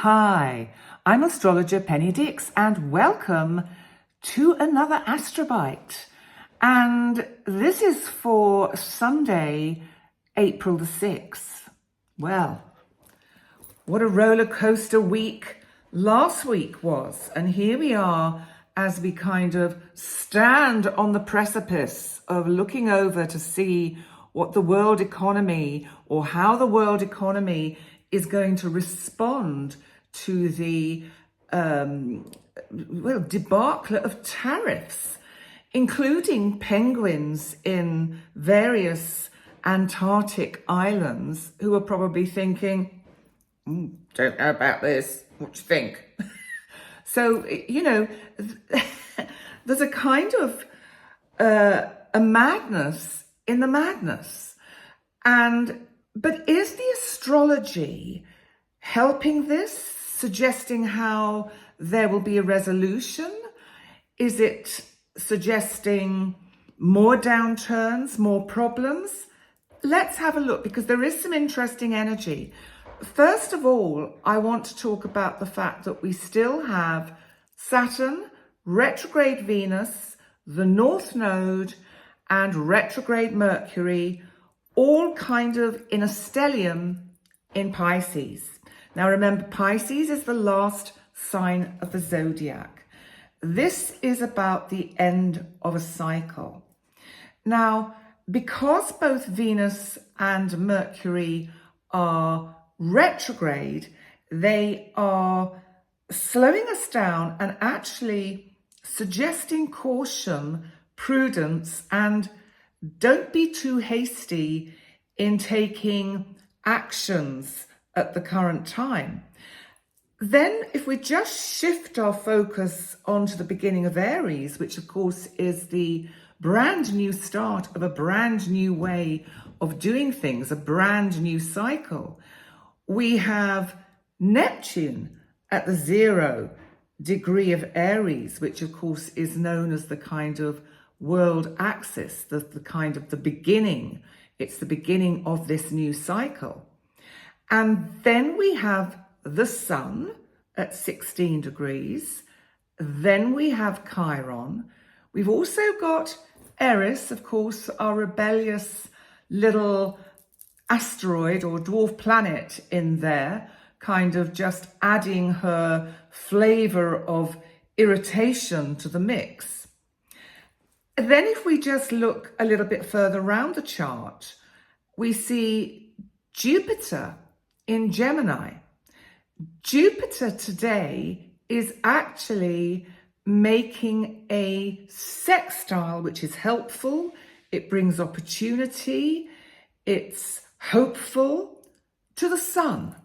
Hi, I'm astrologer Penny Dix and welcome to another Astrobite. And this is for Sunday, April the 6th. Well, what a roller coaster week last week was. And here we are as we kind of stand on the precipice of looking over to see what the world economy or how the world economy is going to respond to the debacle of tariffs, including penguins in various Antarctic islands who are probably thinking, don't know about this, what do you think? So, there's a kind of a madness in the madness. But is the astrology helping this, suggesting how there will be a resolution? Is it suggesting more downturns, more problems? Let's have a look, because there is some interesting energy. First of all, I want to talk about the fact that we still have Saturn, retrograde Venus, the North Node, and retrograde Mercury, all kind of in a stellium in Pisces. Now remember, Pisces is the last sign of the zodiac. This is about the end of a cycle. Now, because both Venus and Mercury are retrograde, they are slowing us down and actually suggesting caution, prudence, and don't be too hasty in taking actions at the current time. Then if we just shift our focus onto the beginning of Aries, which of course is the brand new start of a brand new way of doing things, a brand new cycle, we have Neptune at the 0 degree of Aries, which of course is known as the kind of world axis, the kind of the beginning. It's the beginning of this new cycle. And then we have the Sun at 16 degrees. Then we have Chiron. We've also got Eris, of course, our rebellious little asteroid or dwarf planet in there, kind of just adding her flavor of irritation to the mix. Then if we just look a little bit further around the chart, we see Jupiter in Gemini. Jupiter today is actually making a sextile, which is helpful. It brings opportunity. It's hopeful to the Sun.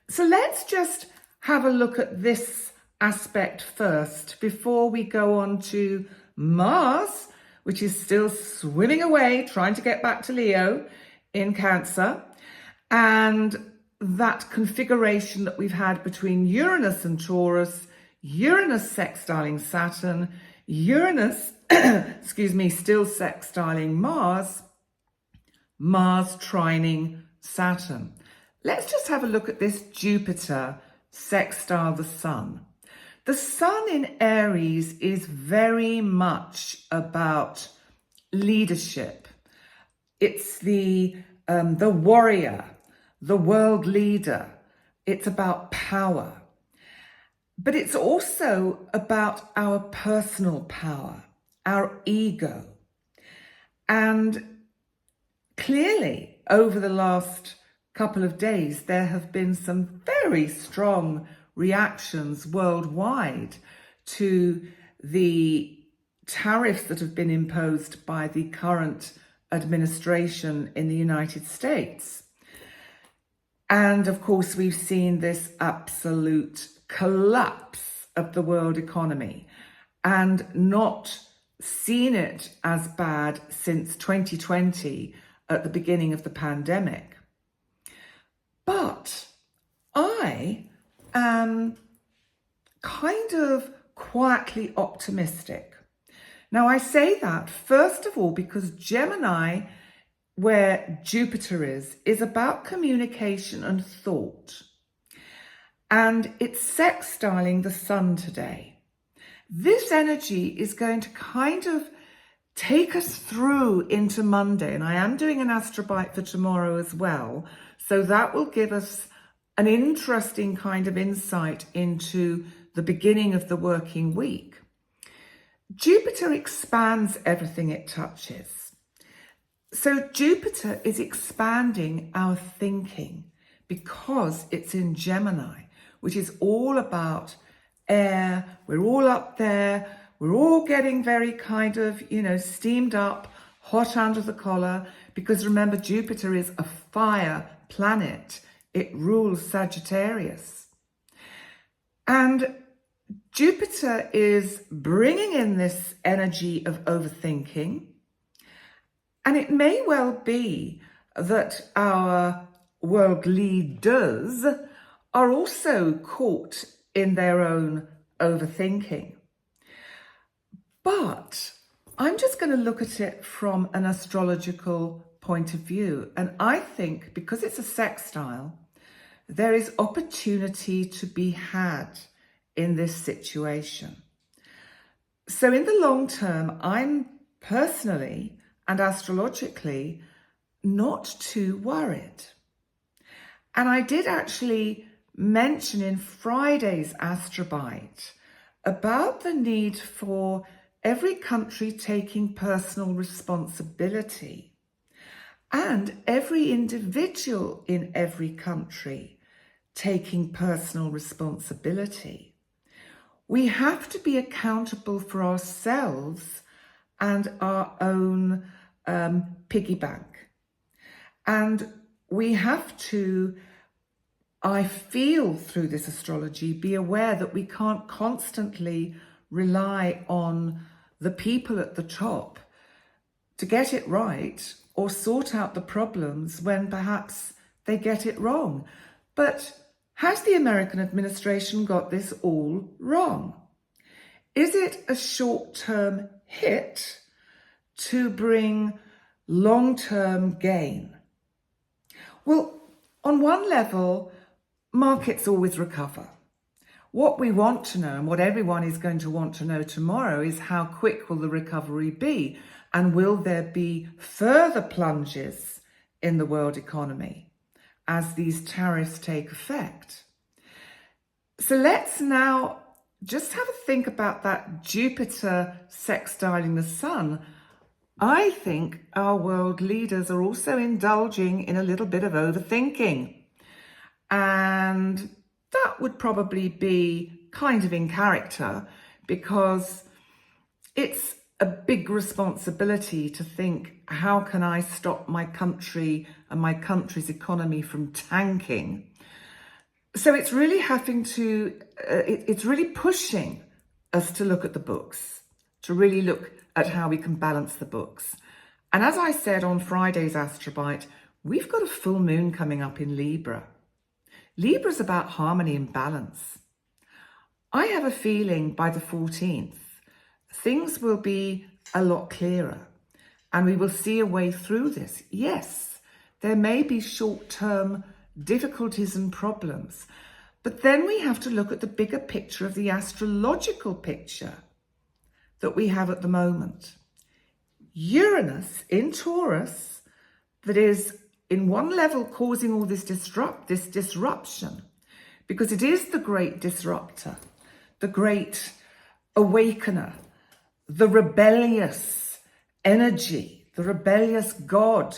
So let's just have a look at this aspect first before we go on to Mars, which is still swimming away, trying to get back to Leo in Cancer, and that configuration that we've had between Uranus and Taurus, Uranus sextiling Saturn, Uranus, still sextiling Mars, Mars trining Saturn. Let's just have a look at this Jupiter sextile the Sun. The Sun in Aries is very much about leadership. It's the warrior, the world leader. It's about power. But it's also about our personal power, our ego. And clearly, over the last couple of days, there have been some very strong reactions worldwide to the tariffs that have been imposed by the current administration in the United States. And of course, we've seen this absolute collapse of the world economy and not seen it as bad since 2020 at the beginning of the pandemic. But I am kind of quietly optimistic. Now, I say that, first of all, because Gemini, where Jupiter is about communication and thought. and it's sextiling the sun today. This energy is going to kind of take us through into Monday, and I am doing an Astrobite for tomorrow as well, so that will give us an interesting kind of insight into the beginning of the working week. Jupiter expands everything it touches. So Jupiter is expanding our thinking because it's in Gemini, which is all about air. We're all up there. We're all getting very kind of, steamed up, hot under the collar, because remember, Jupiter is a fire planet. It rules Sagittarius. And Jupiter is bringing in this energy of overthinking. And it may well be that our world leaders are also caught in their own overthinking. But I'm just going to look at it from an astrological point of view. And I think because it's a sextile, there is opportunity to be had in this situation. So in the long term, I'm personally and astrologically not too worried. And I did actually mention in Friday's Astrobite about the need for every country taking personal responsibility and every individual in every country taking personal responsibility. We have to be accountable for ourselves and our own piggy bank. And we have to, I feel through this astrology, be aware that we can't constantly rely on the people at the top to get it right or sort out the problems when perhaps they get it wrong. But has the American administration got this all wrong? Is it a short-term hit to bring long-term gain? Well, on one level, markets always recover. What we want to know, and what everyone is going to want to know tomorrow, is how quick will the recovery be? And will there be further plunges in the world economy as these tariffs take effect? So let's now just have a think about that Jupiter sextiling the sun. I think our world leaders are also indulging in a little bit of overthinking. And that would probably be kind of in character, because it's a big responsibility to think, how can I stop my country and my country's economy from tanking? So it's really having to, it's really pushing us to look at the books, to really look at how we can balance the books. And as I said on Friday's Astrobite, we've got a full moon coming up in Libra. Libra's about harmony and balance. I have a feeling by the 14th, things will be a lot clearer and we will see a way through this. Yes, there may be short-term difficulties and problems, but then we have to look at the bigger picture of the astrological picture that we have at the moment. Uranus in Taurus, that is in one level causing all this disruption, because it is the great disruptor, the great awakener, the rebellious energy, the rebellious god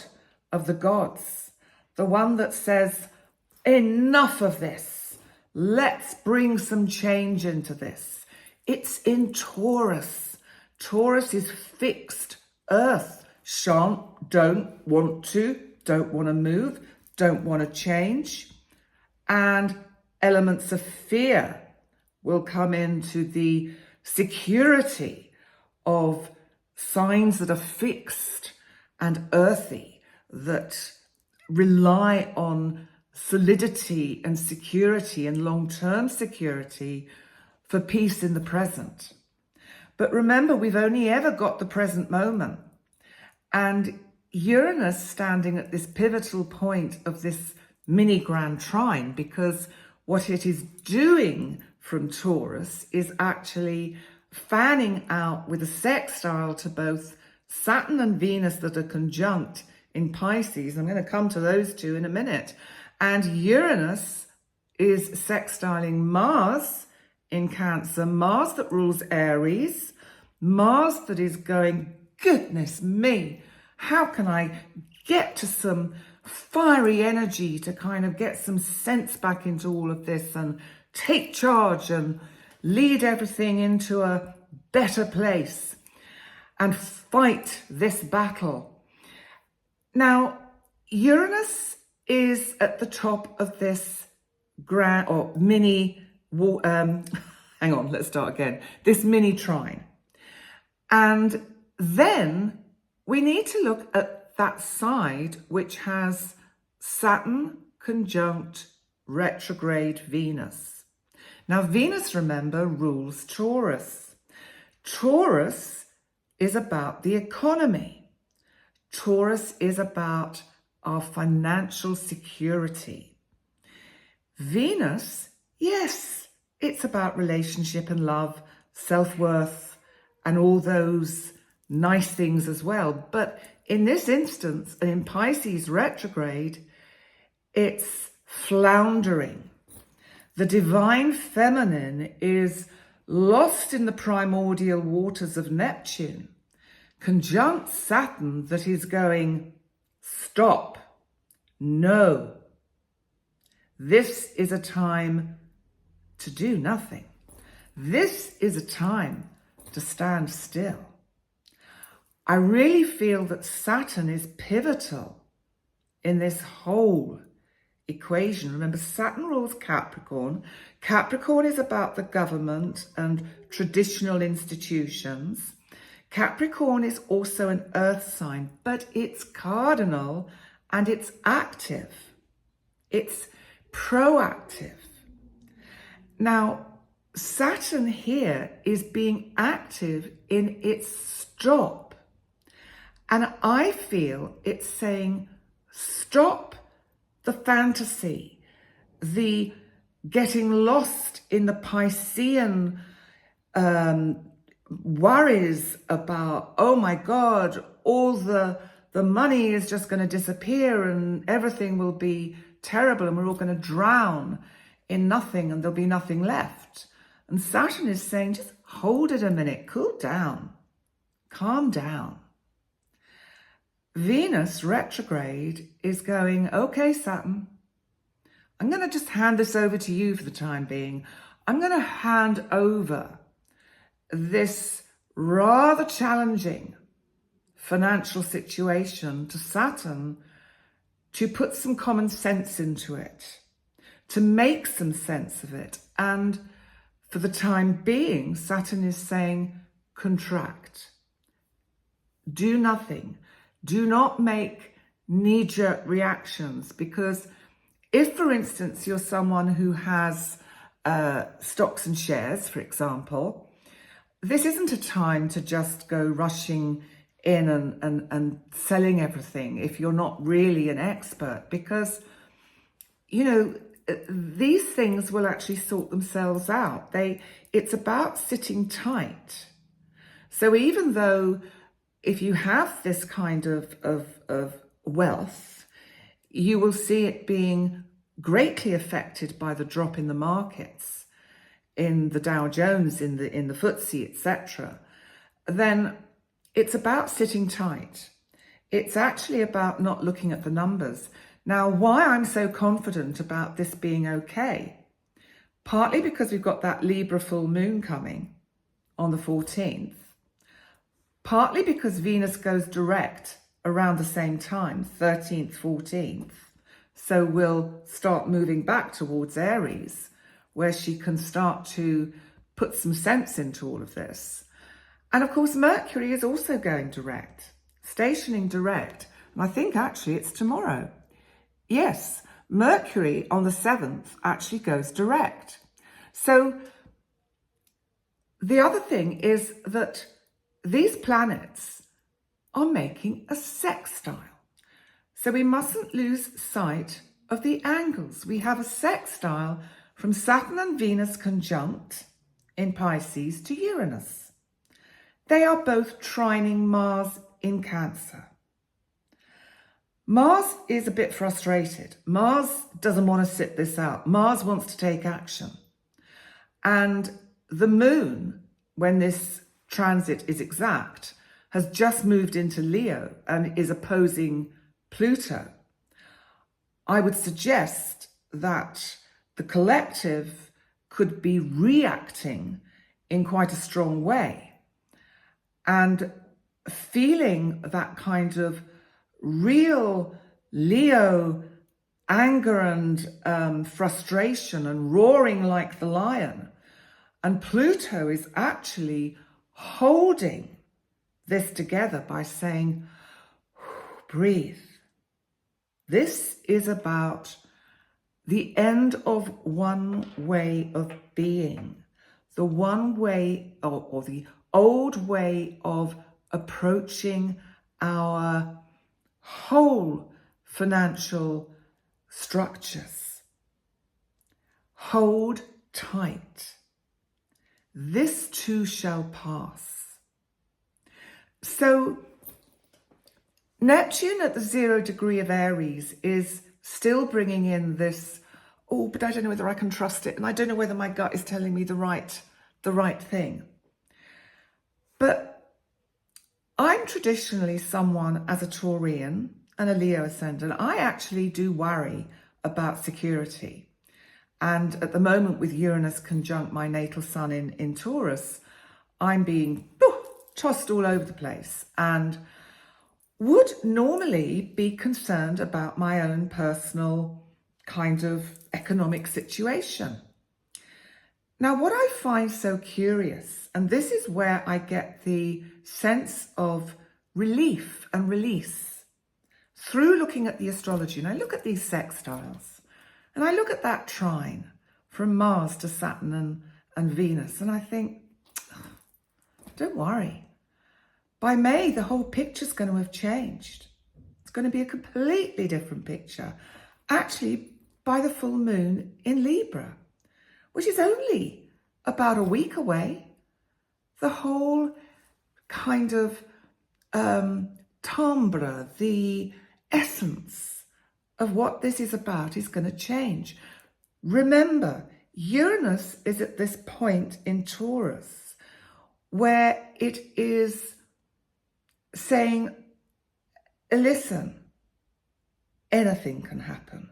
of the gods, the one that says, enough of this, let's bring some change into this. It's in Taurus. Taurus is fixed earth. Don't want to move, don't want to change. And elements of fear will come into the security of signs that are fixed and earthy, that rely on solidity and security and long-term security for peace in the present. But remember, we've only ever got the present moment. And Uranus standing at this pivotal point of this mini grand trine, because What it is doing from Taurus is actually fanning out with a sextile to both Saturn and Venus that are conjunct in Pisces. I'm going to come to those two in a minute. And Uranus is sextiling Mars in Cancer, Mars that rules Aries, Mars that is going, goodness me, how can I get to some fiery energy to kind of get some sense back into all of this and take charge and lead everything into a better place and fight this battle. Now, Uranus is at the top of this grand or mini, hang on, let's start again, this mini trine. And then we need to look at that side which has Saturn conjunct retrograde Venus. Now, Venus, remember, rules Taurus. Taurus is about the economy. Taurus is about our financial security. Venus, yes, it's about relationship and love, self-worth, and all those nice things as well. But in this instance, in Pisces retrograde, it's floundering. The divine feminine is lost in the primordial waters of Neptune, conjunct Saturn that is going, stop, no. This is a time to do nothing. This is a time to stand still. I really feel that Saturn is pivotal in this whole equation. Remember, Saturn rules Capricorn. Capricorn is about the government and traditional institutions. Capricorn is also an earth sign, but it's cardinal and it's active. It's proactive. Now, Saturn here is being active in its stop. And I feel it's saying, stop the fantasy, the getting lost in the Piscean worries about, oh my God, all the money is just going to disappear and everything will be terrible and we're all going to drown in nothing and there'll be nothing left. And Saturn is saying, just hold it a minute, cool down, calm down. Venus retrograde is going, okay, Saturn, I'm going to just hand this over to you for the time being. I'm going to hand over this rather challenging financial situation to Saturn to put some common sense into it, to make some sense of it. And for the time being, Saturn is saying, contract, do nothing. Do not make knee-jerk reactions, because if, for instance, you're someone who has stocks and shares, for example, this isn't a time to just go rushing in and selling everything if you're not really an expert, because, you know, these things will actually sort themselves out. It's about sitting tight. So even though if you have this kind of wealth, you will see it being greatly affected by the drop in the markets, in the Dow Jones, in the FTSE, etc. Then it's about sitting tight. It's actually about not looking at the numbers. Now, why I'm so confident about this being okay, partly because we've got that Libra full moon coming on the 14th, partly because Venus goes direct around the same time, 13th, 14th. So we'll start moving back towards Aries, where she can start to put some sense into all of this. And of course, Mercury is also going direct, stationing direct. And I think actually it's tomorrow. Yes, Mercury on the 7th actually goes direct. So the other thing is that these planets are making a sextile. So we mustn't lose sight of the angles. We have a sextile from Saturn and Venus conjunct in Pisces to Uranus. They are both trining Mars in Cancer. Mars is a bit frustrated. Mars doesn't want to sit this out. Mars wants to take action. And the moon, when this transit is exact, has just moved into Leo and is opposing Pluto. I would suggest that the collective could be reacting in quite a strong way and feeling that kind of real Leo anger and frustration and roaring like the lion. And Pluto is actually holding this together by saying, breathe. This is about the end of one way of being, the one way or the old way of approaching our whole financial structures. Hold tight. This too shall pass. So Neptune at the 0 degree of Aries is still bringing in this, oh, but I don't know whether I can trust it, and I don't know whether my gut is telling me the right thing. But I'm traditionally someone, as a Taurian and a Leo ascendant, I actually do worry about security. And at the moment, with Uranus conjunct my natal sun in Taurus, I'm being tossed all over the place and would normally be concerned about my own personal kind of economic situation. Now, what I find so curious, and this is where I get the sense of relief and release through looking at the astrology, and I look at these sextiles, and I look at that trine from Mars to Saturn and Venus, and I think, don't worry. By May, the whole picture's going to have changed. It's going to be a completely different picture. Actually, by the full moon in Libra, which is only about a week away, the whole kind of timbre, the essence of what this is about is going to change. Remember, Uranus is at this point in Taurus where it is saying, listen, anything can happen.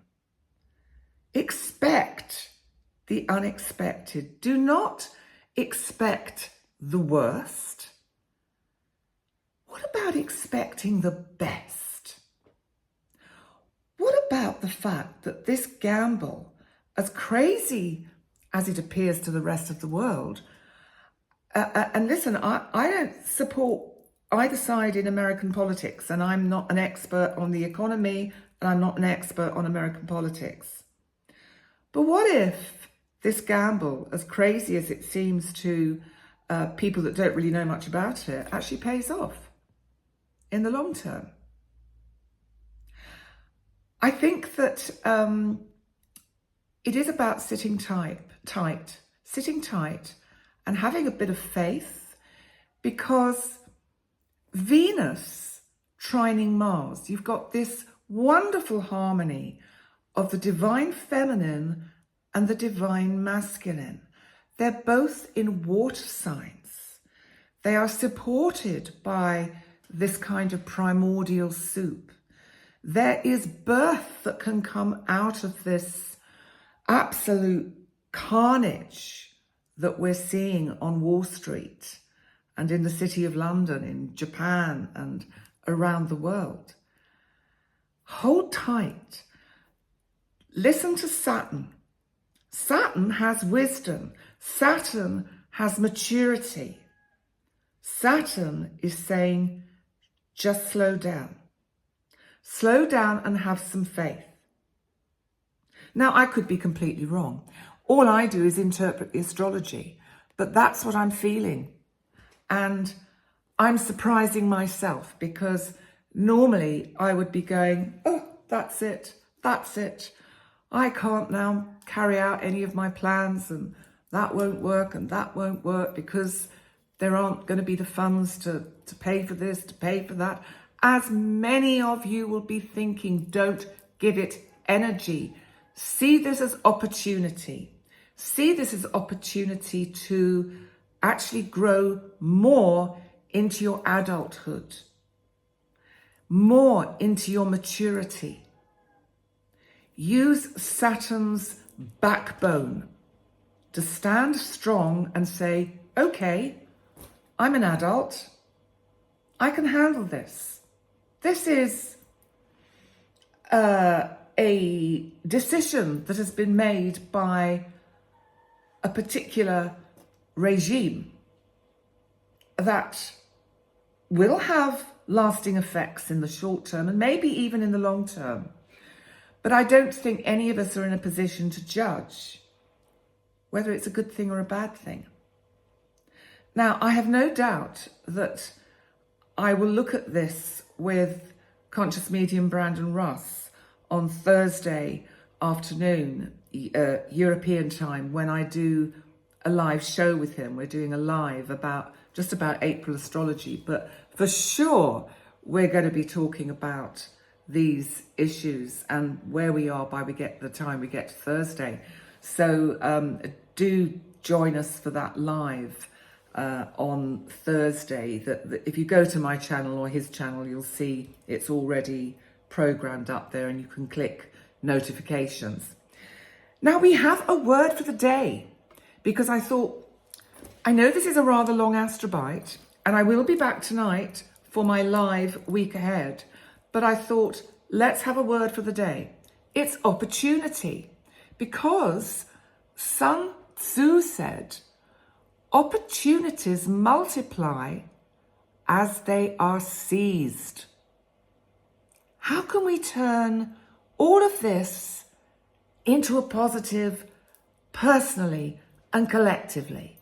Expect the unexpected. Do not expect the worst. What about expecting the best? What about the fact that this gamble, as crazy as it appears to the rest of the world, and listen, I don't support either side in American politics, and I'm not an expert on the economy, and I'm not an expert on American politics. But what if this gamble, as crazy as it seems to people that don't really know much about it, actually pays off in the long term? I think that it is about sitting tight, and having a bit of faith, because Venus trining Mars, you've got this wonderful harmony of the divine feminine and the divine masculine. They're both in water signs. They are supported by this kind of primordial soup. There is birth that can come out of this absolute carnage that we're seeing on Wall Street and in the City of London, in Japan and around the world. Hold tight. Listen to Saturn. Saturn has wisdom. Saturn has maturity. Saturn is saying, just slow down. Slow down and have some faith. Now, I could be completely wrong. All I do is interpret the astrology, but that's what I'm feeling. And I'm surprising myself, because normally I would be going, oh, that's it. I can't now carry out any of my plans, and that won't work and that won't work because there aren't going to be the funds to pay for this, to pay for that. As many of you will be thinking, don't give it energy. See this as opportunity. See this as opportunity to actually grow more into your adulthood, more into your maturity. Use Saturn's backbone to stand strong and say, okay, I'm an adult. I can handle this. This is a decision that has been made by a particular regime that will have lasting effects in the short term and maybe even in the long term. But I don't think any of us are in a position to judge whether it's a good thing or a bad thing. Now, I have no doubt that I will look at this with Conscious Medium Brandon Russ on Thursday afternoon, European time, when I do a live show with him. We're doing a live about April astrology, but for sure we're going to be talking about these issues and where we are by the time we get to Thursday. So do join us for that live on Thursday. That if you go to my channel or his channel, you'll see it's already programmed up there and you can click notifications. Now we have a word for the day, because I thought, I know this is a rather long Astrobite and I will be back tonight for my live week ahead, but I thought, let's have a word for the day. It's opportunity, because Sun Tzu said, opportunities multiply as they are seized. How can we turn all of this into a positive personally and collectively?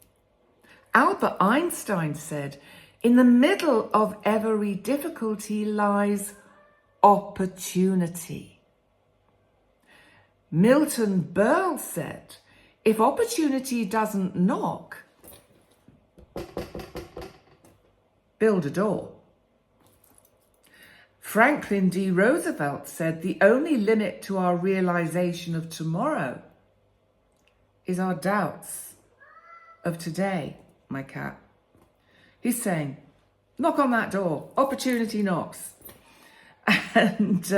Albert Einstein said, in the middle of every difficulty lies opportunity. Milton Berle said, if opportunity doesn't knock, build a door. Franklin D. Roosevelt said, the only limit to our realization of tomorrow is our doubts of today, my cat. He's saying, knock on that door, opportunity knocks. And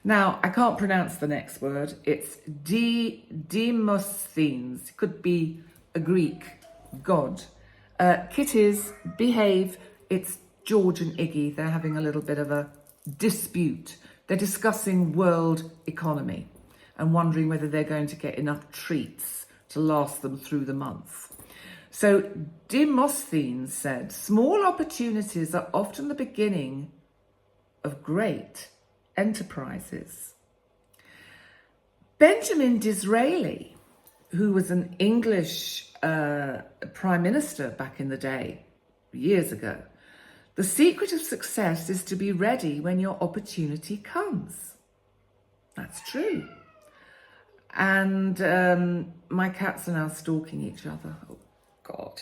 now I can't pronounce the next word. It's Demosthenes. Could be a Greek god. Kitties, behave. It's George and Iggy. They're having a little bit of a dispute. They're discussing world economy and wondering whether they're going to get enough treats to last them through the month. So Demosthenes said, small opportunities are often the beginning of great enterprises. Benjamin Disraeli, who was an English prime minister back in the day, years ago, the secret of success is to be ready when your opportunity comes. That's true. And my cats are now stalking each other. Oh, God.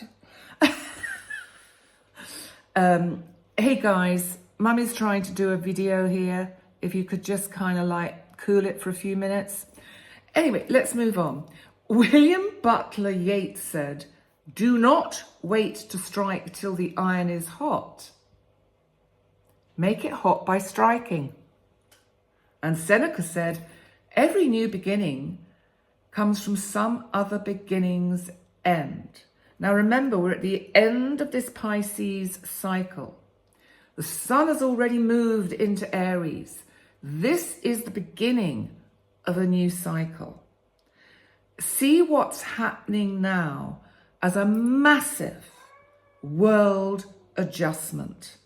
Hey, guys. Mummy's trying to do a video here. If you could just kind of like cool it for a few minutes. Anyway, let's move on. William Butler Yeats said, do not wait to strike till the iron is hot. Make it hot by striking. And Seneca said, every new beginning comes from some other beginning's end. Now remember, we're at the end of this Pisces cycle. The sun has already moved into Aries. This is the beginning of a new cycle. See what's happening now as a massive world adjustment.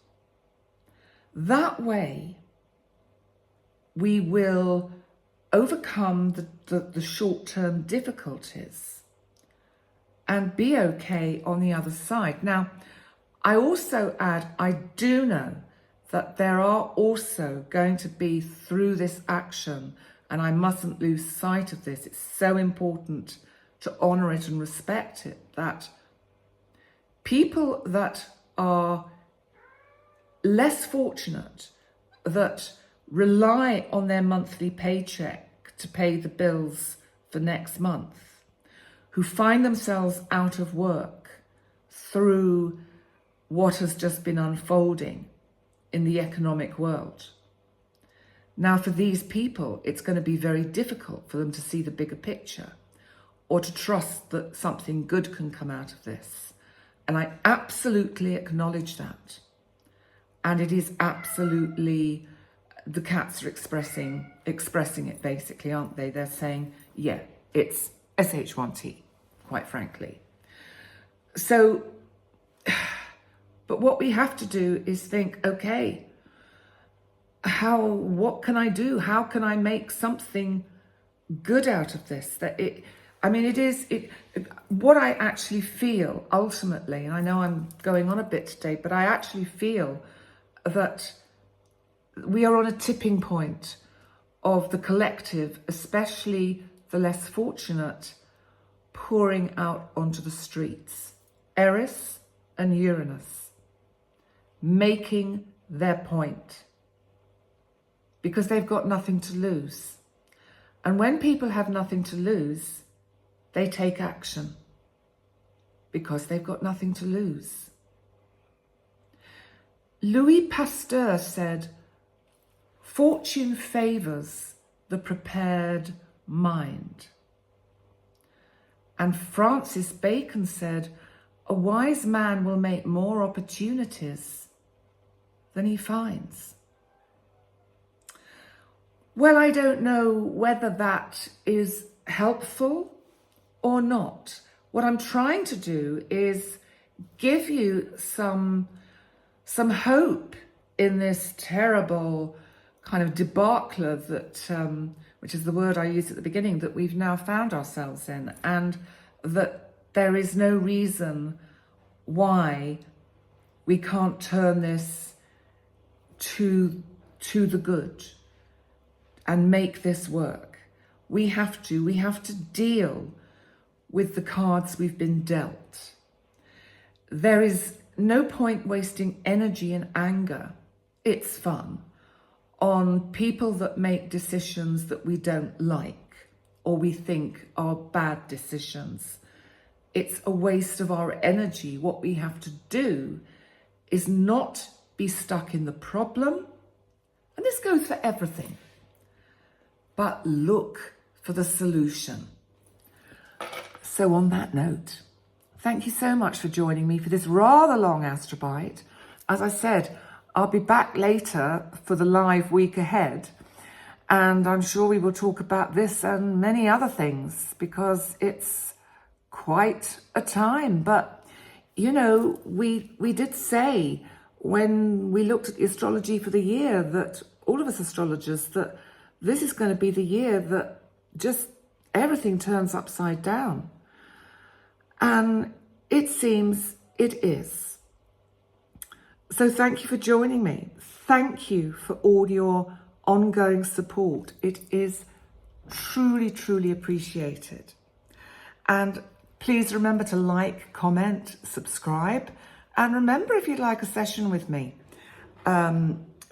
That way, we will overcome the short-term difficulties and be okay on the other side. Now, I also add, I do know that there are also going to be, through this action And I mustn't lose sight of this. It's so important to honour it and respect it, that people that are less fortunate, that rely on their monthly paycheck to pay the bills for next month, who find themselves out of work through what has just been unfolding in the economic world. Now, for these people, it's going to be very difficult for them to see the bigger picture or to trust that something good can come out of this. And I absolutely acknowledge that. And it is absolutely, the cats are expressing it basically, aren't they? They're saying, yeah, it's SH1T, quite frankly. So, but what we have to do is think, okay, what can I do? How can I make something good out of this? What I actually feel ultimately, and I know I'm going on a bit today, but I actually feel that we are on a tipping point of the collective, especially the less fortunate, pouring out onto the streets. Eris and Uranus, making their point, because they've got nothing to lose. And when people have nothing to lose, they take action because they've got nothing to lose. Louis Pasteur said, "Fortune favours the prepared mind." And Francis Bacon said, "A wise man will make more opportunities than he finds." Well, I don't know whether that is helpful or not. What I'm trying to do is give you some hope in this terrible kind of debacle that, which is the word I used at the beginning, that we've now found ourselves in, and that there is no reason why we can't turn this to the good and make this work. We have to deal with the cards we've been dealt. There is no point wasting energy and anger, it's fun, on people that make decisions that we don't like or we think are bad decisions. It's a waste of our energy. What we have to do is not be stuck in the problem, and this goes for everything, but look for the solution. So on that note, thank you so much for joining me for this rather long Astrobite. As I said, I'll be back later for the live week ahead, and I'm sure we will talk about this and many other things, because it's quite a time. But, you know, we did say when we looked at the astrology for the year, that all of us astrologers, that this is going to be the year that just everything turns upside down. And it seems it is. So thank you for joining me. Thank you for all your ongoing support. It is truly, truly appreciated. And please remember to like, comment, subscribe. And remember, if you'd like a session with me,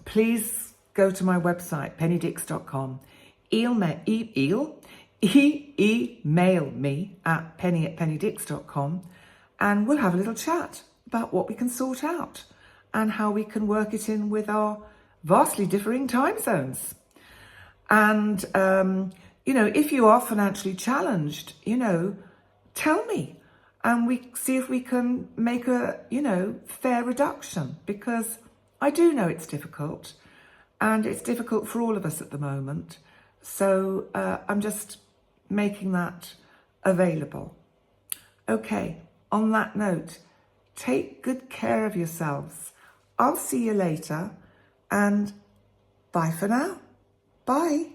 please go to my website, pennydix.com. Email me at penny@pennydix.com, and we'll have a little chat about what we can sort out and how we can work it in with our vastly differing time zones. And, if you are financially challenged, tell me, and we see if we can make a, fair reduction, because I do know it's difficult, and it's difficult for all of us at the moment. So I'm just making that available. Okay, on that note, take good care of yourselves. I'll see you later, and bye for now. Bye.